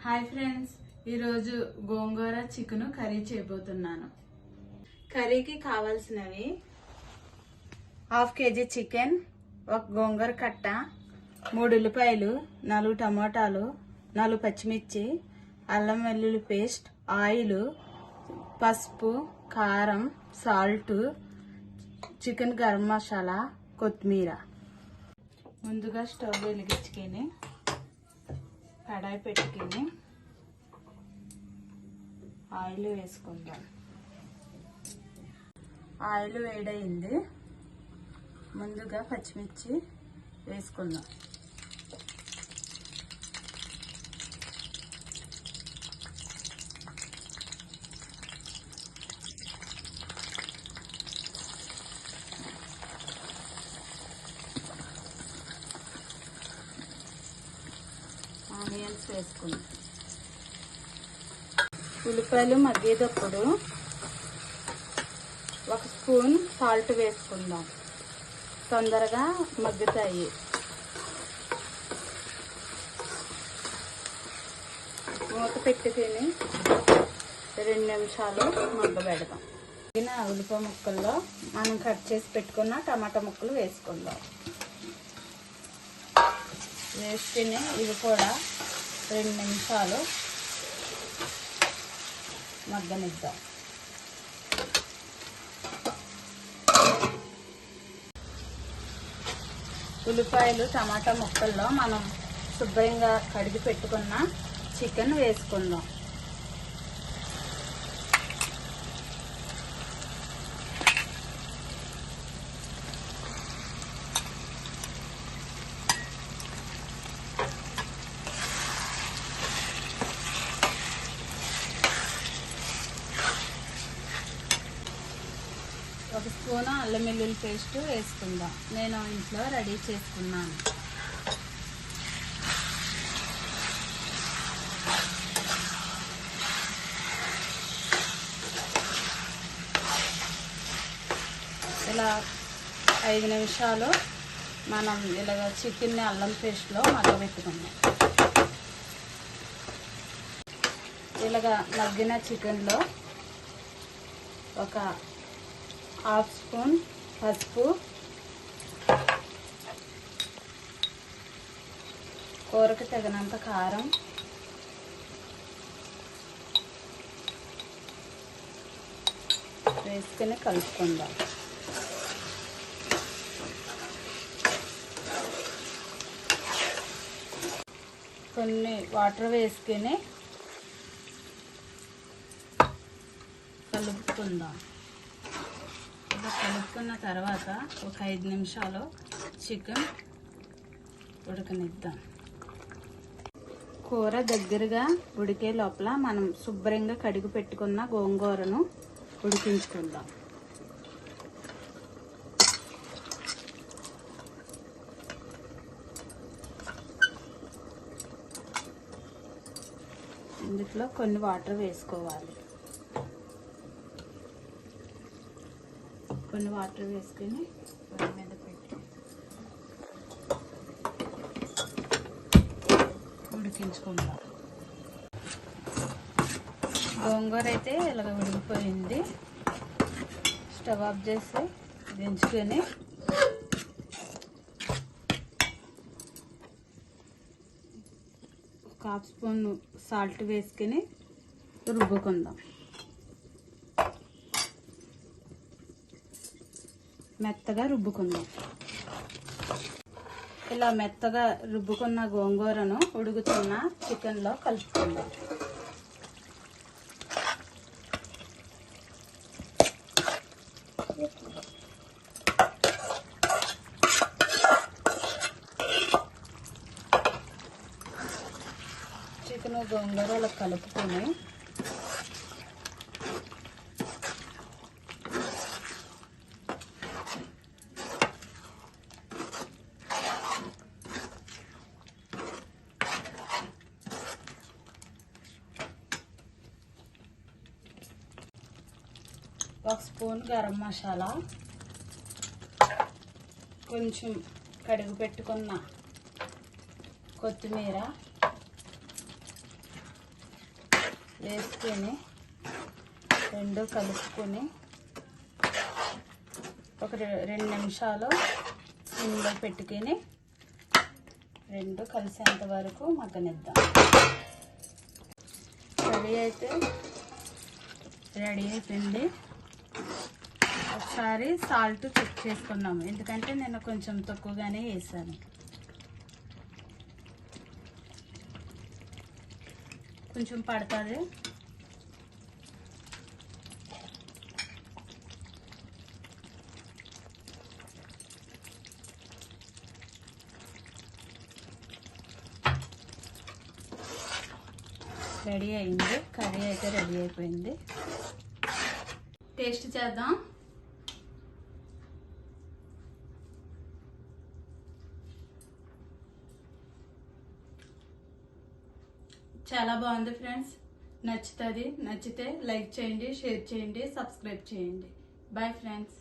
Hi friends, ఈరోజు గోంగూర chicken curry చేయబోతున్నాను. కర్రీకి కావాల్సినవి 1/2 kg చికెన్, 1 గోంగూర కట్ట, 3 ఉల్లిపాయలు, 4 టమాటాలు, 4 పచ్చిమిర్చి, అల్లం వెల్లుల్లి పేస్ట్, ఆయిల్, పసుపు, కారం, సాల్ట్, చికెన్ గరం మసాలా, కొత్తిమీర. ముందుగా స్టవ్ వెలిగించుకొని కడాయి పెట్టుకొని ఆయిల్ వేసుకుందాం. ఆయిల్ వేడైంది. ముందుగా పచ్చిమిర్చి వేసుకుందాం. ఆనియన్స్ వేసుకుందాం. ఉల్లిపాయలు మగ్గేటప్పుడు 1 స్పూన్ సాల్ట్ వేసుకుందాం. తొందరగా మగ్గుతాయి. మూత పెట్టుకొని 2 నిమిషాలు మగ్గబెడదాం. ఉల్లిపాయ ముక్కల్లో మనం కట్ చేసి పెట్టుకున్న టమాటా ముక్కలు వేసుకుందాం. వేసుకుని ఇవి కూడా 2 నిమిషాలు మగ్గనిద్దాం. ఉల్లిపాయలు టమాటా ముక్కల్లో మనం శుభ్రంగా కడిగి పెట్టుకున్న చికెన్ వేసుకుందాం. ఒక స్పూన్ అల్లం వెల్లుల్లి పేస్ట్ వేసుకుందాం. నేను ఇంట్లో రెడీ చేసుకున్నాను. ఇలా 5 నిమిషాలు మనం ఇలాగ చికెన్ని అల్లం పేస్ట్లో మగ్గబెట్టుకుందాం. ఇలాగ మగ్గిన చికెన్లో ఒక 1/2 స్పూన్ పసుపు, కూరకు తగినంత కారం, వేసుకొని కలుపుకుందాం. కొన్ని వాటర్ వేసుకొని కలుపుకుందాం. కలుపుకున్న తర్వాత ఒక 5 నిమిషాలు చికెన్ ఉడకనిద్దాం. కూర దగ్గరగా ఉడికే లోపల మనం శుభ్రంగా కడిగి పెట్టుకున్న గోంగూరను ఉడికించుకుందాం. ఇందులో కొన్ని వాటర్ వేసుకోవాలి. కొన్ని వాటర్ వేసుకొని పొయ్యి మీద పెట్టి ఉడికించుకుందాం. గోంగూర అయితే ఇలాగ ఉడికిపోయింది. స్టవ్ ఆఫ్ చేసి దించుకొని ఒక 1/2 స్పూన్ సాల్ట్ వేసుకొని రుబ్బుకుందాం. మెత్తగా రుబ్బుకుందాం. ఇలా మెత్తగా రుబ్బుకున్న గోంగూరను ఉడుకుతున్న చికెన్లో కలుపుకుందాం. చికెన్ గోంగూర ఇలా కలుపుకొని ఒక స్పూన్ గరం మసాలా, కొంచెం కడిగి పెట్టుకున్న కొత్తిమీర, వేసుకొని రెండు కలుపుకొని ఒక 2 నిమిషాలు సిమ్లో పెట్టుకొని రెండు కలిసేంత వరకు మగ్గనిద్దాం. రెడీ అయిపోయింది. ఒకసారి సాల్ట్ చెక్ చేసుకున్నాము, ఎందుకంటే నేను కొంచెం తక్కువగానే వేసాను. కొంచెం పడుతుంది. రెడీ అయింది. కర్రీ అయితే రెడీ అయిపోయింది. టేస్ట్ చేద్దాం. చాలా బాగుంది ఫ్రెండ్స్. నచ్చితే లైక్ చేయండి, షేర్ చేయండి, సబ్స్క్రైబ్ చేయండి. Bye friends.